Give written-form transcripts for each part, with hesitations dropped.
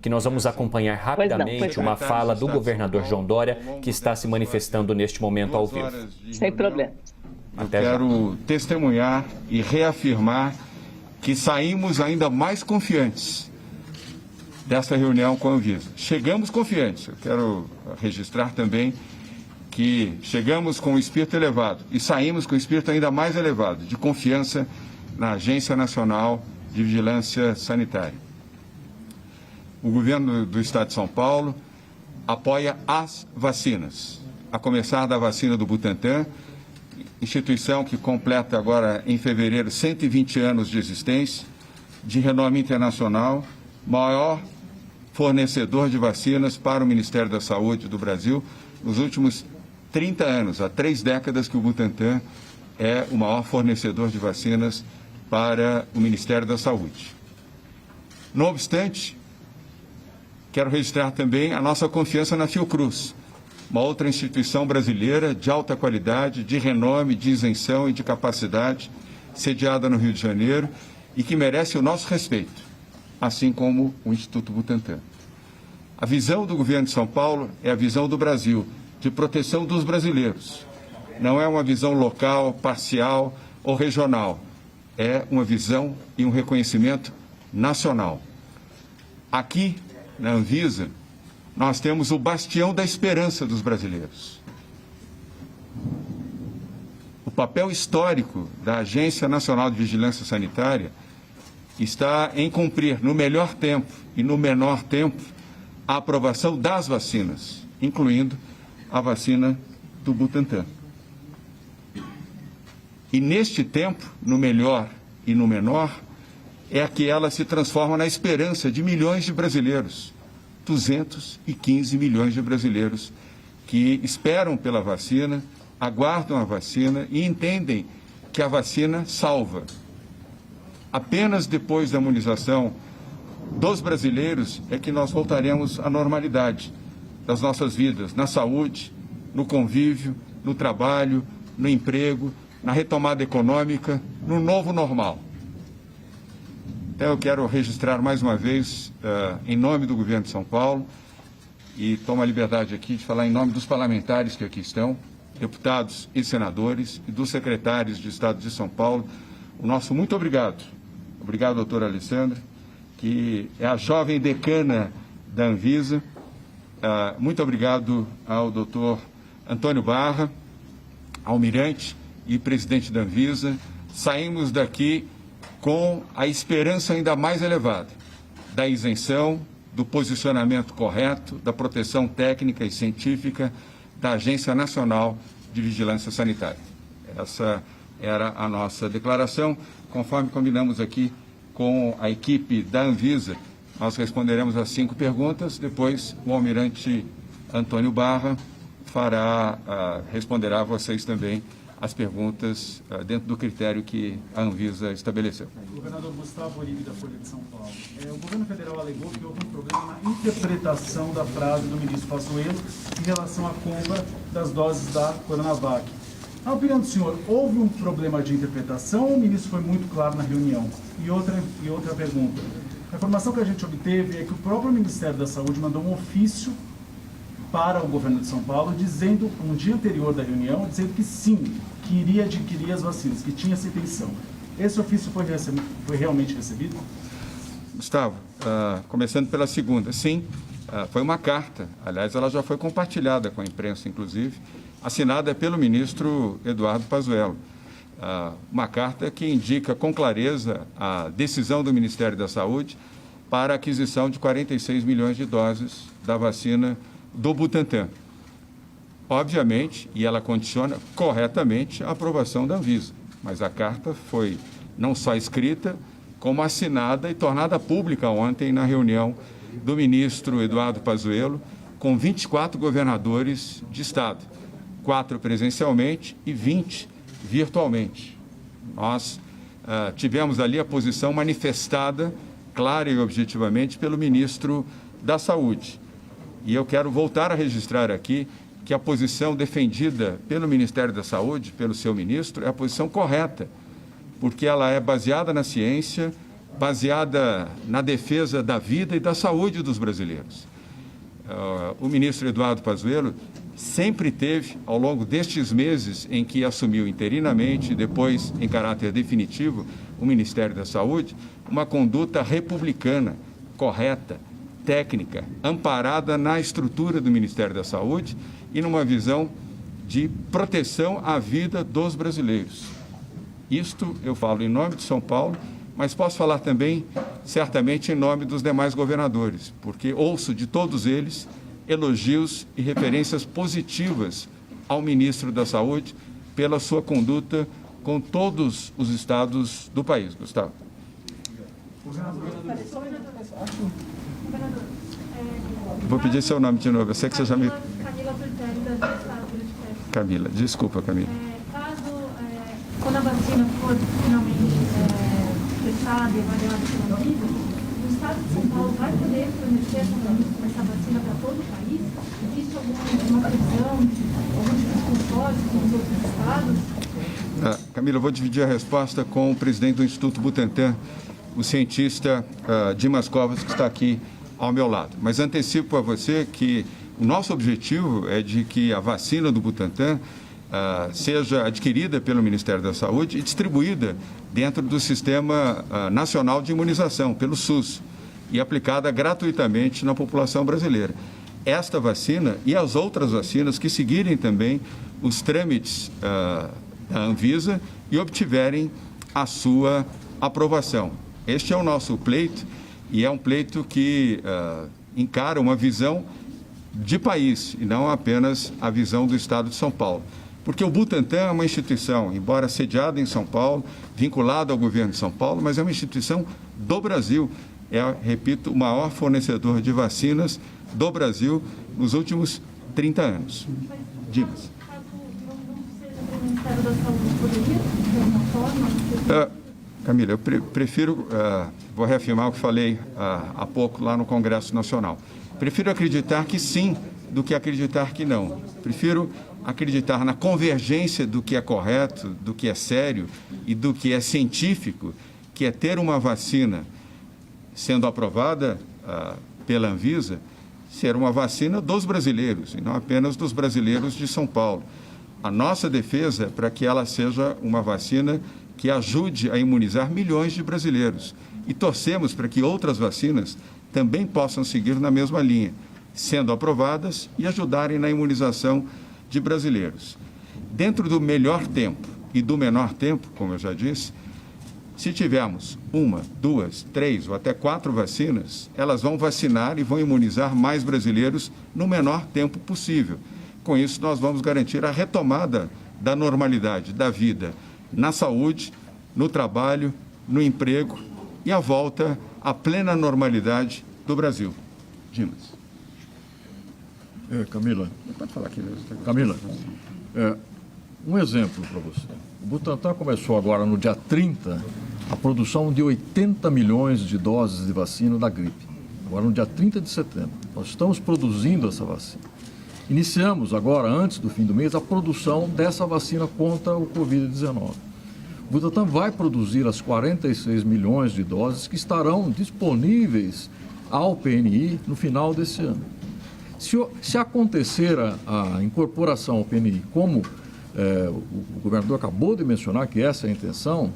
que nós vamos acompanhar rapidamente uma fala do governador João Dória, que está se manifestando neste momento ao vivo. Sem problema. Eu quero testemunhar e reafirmar que saímos ainda mais confiantes dessa reunião com a Anvisa. Chegamos confiantes. Eu quero registrar também que chegamos com o espírito elevado e saímos com o espírito ainda mais elevado, de confiança na Agência Nacional de Vigilância Sanitária. O governo do Estado de São Paulo apoia as vacinas, a começar da vacina do Butantan, instituição que completa agora em fevereiro 120 anos de existência, de renome internacional, maior fornecedor de vacinas para o Ministério da Saúde do Brasil nos últimos 30 anos, há 3 décadas que o Butantan é o maior fornecedor de vacinas para o Ministério da Saúde. Não obstante, quero registrar também a nossa confiança na Fiocruz, uma outra instituição brasileira de alta qualidade, de renome, de isenção e de capacidade, sediada no Rio de Janeiro e que merece o nosso respeito, assim como o Instituto Butantan. A visão do governo de São Paulo é a visão do Brasil, de proteção dos brasileiros. Não é uma visão local, parcial ou regional. É uma visão e um reconhecimento nacional. Aqui, na Anvisa, nós temos o bastião da esperança dos brasileiros. O papel histórico da Agência Nacional de Vigilância Sanitária está em cumprir, no melhor tempo e no menor tempo, a aprovação das vacinas, incluindo a vacina do Butantan. E neste tempo, no melhor e no menor, é que ela se transforma na esperança de milhões de brasileiros, 215 milhões de brasileiros que esperam pela vacina, aguardam a vacina e entendem que a vacina salva. Apenas depois da imunização dos brasileiros é que nós voltaremos à normalidade das nossas vidas, na saúde, no convívio, no trabalho, no emprego, na retomada econômica, no novo normal. Então, eu quero registrar mais uma vez, em nome do governo de São Paulo, e tomo a liberdade aqui de falar em nome dos parlamentares que aqui estão, deputados e senadores, e dos secretários de Estado de São Paulo, o nosso muito obrigado. Obrigado, doutora Alessandra, que é a jovem decana da Anvisa. Muito obrigado ao doutor Antônio Barra, almirante e presidente da Anvisa. Saímos daqui com a esperança ainda mais elevada da isenção, do posicionamento correto, da proteção técnica e científica da Agência Nacional de Vigilância Sanitária. Essa era a nossa declaração. Conforme combinamos aqui com a equipe da Anvisa, nós responderemos as 5 perguntas, depois o almirante Antônio Barra responderá a vocês também as perguntas dentro do critério que a Anvisa estabeleceu. Governador Gustavo Oribe, da Folha de São Paulo. O governo federal alegou que houve um problema na interpretação da frase do ministro Pazuello em relação à compra das doses da Coronavac. Na opinião do senhor, houve um problema de interpretação ou o ministro foi muito claro na reunião? E outra pergunta. A informação que a gente obteve é que o próprio Ministério da Saúde mandou um ofício para o governo de São Paulo, dizendo, um dia anterior da reunião, dizendo que sim, que iria adquirir as vacinas, que tinha essa intenção. Esse ofício foi realmente recebido? Gustavo, começando pela segunda, sim, foi uma carta, aliás, ela já foi compartilhada com a imprensa, inclusive, assinada pelo ministro Eduardo Pazuello. Uma carta que indica com clareza a decisão do Ministério da Saúde para a aquisição de 46 milhões de doses da vacina do Butantan. Obviamente, e ela condiciona corretamente a aprovação da Anvisa, mas a carta foi não só escrita, como assinada e tornada pública ontem na reunião do ministro Eduardo Pazuello com 24 governadores de estado, 4 presencialmente e 20 virtualmente. Nós tivemos ali a posição manifestada clara e objetivamente pelo ministro da Saúde. E eu quero voltar a registrar aqui que a posição defendida pelo Ministério da Saúde, pelo seu ministro, é a posição correta, porque ela é baseada na ciência, baseada na defesa da vida e da saúde dos brasileiros. O ministro Eduardo Pazuello sempre teve, ao longo destes meses em que assumiu interinamente, depois em caráter definitivo, o Ministério da Saúde, uma conduta republicana, correta, técnica, amparada na estrutura do Ministério da Saúde e numa visão de proteção à vida dos brasileiros. Isto eu falo em nome de São Paulo, mas posso falar também, certamente, em nome dos demais governadores, porque ouço de todos eles elogios e referências positivas ao ministro da Saúde pela sua conduta com todos os estados do país. Gustavo. Vou pedir seu nome de novo. Eu sei que você já me... Camila, desculpa, Camila. Quando a vacina for finalmente testada e avaliada pela Anvisa, o Estado de São Paulo vai poder fornecer essa vacina para todo o país? Existe alguma previsão, algum tipo de consórcio com os outros estados? Camila, eu vou dividir a resposta com o presidente do Instituto Butantan, o cientista Dimas Covas, que está aqui ao meu lado. Mas antecipo a você que o nosso objetivo é de que a vacina do Butantan seja adquirida pelo Ministério da Saúde e distribuída dentro do Sistema Nacional de Imunização, pelo SUS, e aplicada gratuitamente na população brasileira. Esta vacina e as outras vacinas que seguirem também os trâmites da Anvisa e obtiverem a sua aprovação. Este é o nosso pleito e é um pleito que encara uma visão de país e não apenas a visão do Estado de São Paulo. Porque o Butantan é uma instituição, embora sediada em São Paulo, vinculada ao governo de São Paulo, mas é uma instituição do Brasil. É, repito, o maior fornecedor de vacinas do Brasil nos últimos 30 anos. Dimas. O Ministério da Saúde poderia, de alguma forma? Camila, eu prefiro, vou reafirmar o que falei há pouco lá no Congresso Nacional. Prefiro acreditar que sim do que acreditar que não. Prefiro acreditar na convergência do que é correto, do que é sério e do que é científico, que é ter uma vacina sendo aprovada pela Anvisa, ser uma vacina dos brasileiros e não apenas dos brasileiros de São Paulo. A nossa defesa é para que ela seja uma vacina que ajude a imunizar milhões de brasileiros. E torcemos para que outras vacinas também possam seguir na mesma linha, sendo aprovadas e ajudarem na imunização de brasileiros. Dentro do melhor tempo e do menor tempo, como eu já disse, se tivermos 1, 2, 3 ou até 4 vacinas, elas vão vacinar e vão imunizar mais brasileiros no menor tempo possível. Com isso, nós vamos garantir a retomada da normalidade da vida na saúde, no trabalho, no emprego e a volta à plena normalidade do Brasil. Dimas. Camila. Pode falar aqui mesmo. Camila, um exemplo para você. O Butantan começou agora, no dia 30, a produção de 80 milhões de doses de vacina da gripe. Agora, no dia 30 de setembro. Nós estamos produzindo essa vacina. Iniciamos agora, antes do fim do mês, a produção dessa vacina contra o Covid-19. O Butantan vai produzir as 46 milhões de doses que estarão disponíveis ao PNI no final desse ano. Se acontecer a incorporação ao PNI, como o governador acabou de mencionar, que essa é a intenção,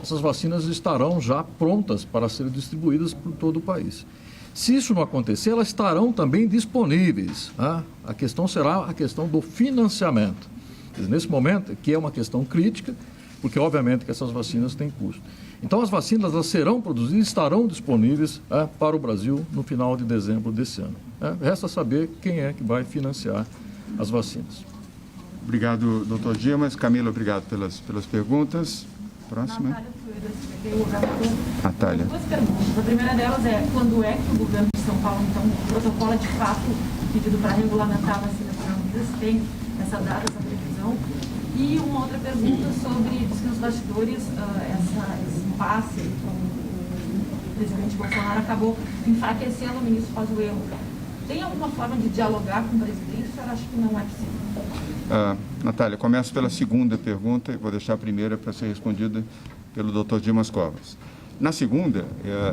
essas vacinas estarão já prontas para serem distribuídas por todo o país. Se isso não acontecer, elas estarão também disponíveis. A questão será a questão do financiamento. Nesse momento, que é uma questão crítica, porque obviamente que essas vacinas têm custo. Então as vacinas elas serão produzidas e estarão disponíveis para o Brasil no final de dezembro desse ano. Resta saber quem é que vai financiar as vacinas. Obrigado, doutor Dimas. Camila, obrigado pelas perguntas. Próxima. Natália. Duas perguntas. A primeira delas é, quando é que o governo de São Paulo, então, protocola de fato o pedido para regulamentar a vacina para a Anvisa, se tem essa data, essa previsão? E uma outra pergunta sobre, diz que nos bastidores, esse impasse com o presidente Bolsonaro acabou enfraquecendo o ministro Pazuello. Tem alguma forma de dialogar com o presidente? Eu acho que não é possível. Natália, começo pela segunda pergunta e vou deixar a primeira para ser respondida pelo Dr. Dimas Covas. Na segunda,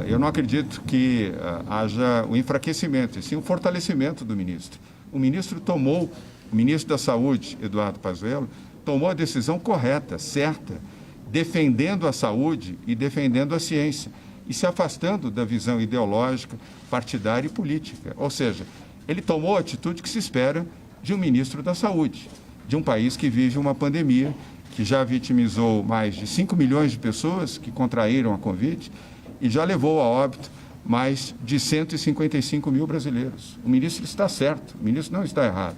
eu não acredito que haja o enfraquecimento, e sim o fortalecimento do ministro. O ministro da Saúde, Eduardo Pazuello, tomou a decisão correta, certa, defendendo a saúde e defendendo a ciência, e se afastando da visão ideológica, partidária e política. Ou seja, ele tomou a atitude que se espera de um ministro da Saúde, de um país que vive uma pandemia, que já vitimizou mais de 5 milhões de pessoas que contraíram a Covid e já levou a óbito mais de 155 mil brasileiros. O ministro está certo, o ministro não está errado.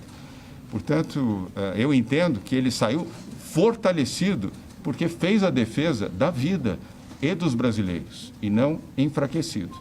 Portanto, eu entendo que ele saiu fortalecido porque fez a defesa da vida e dos brasileiros e não enfraquecido.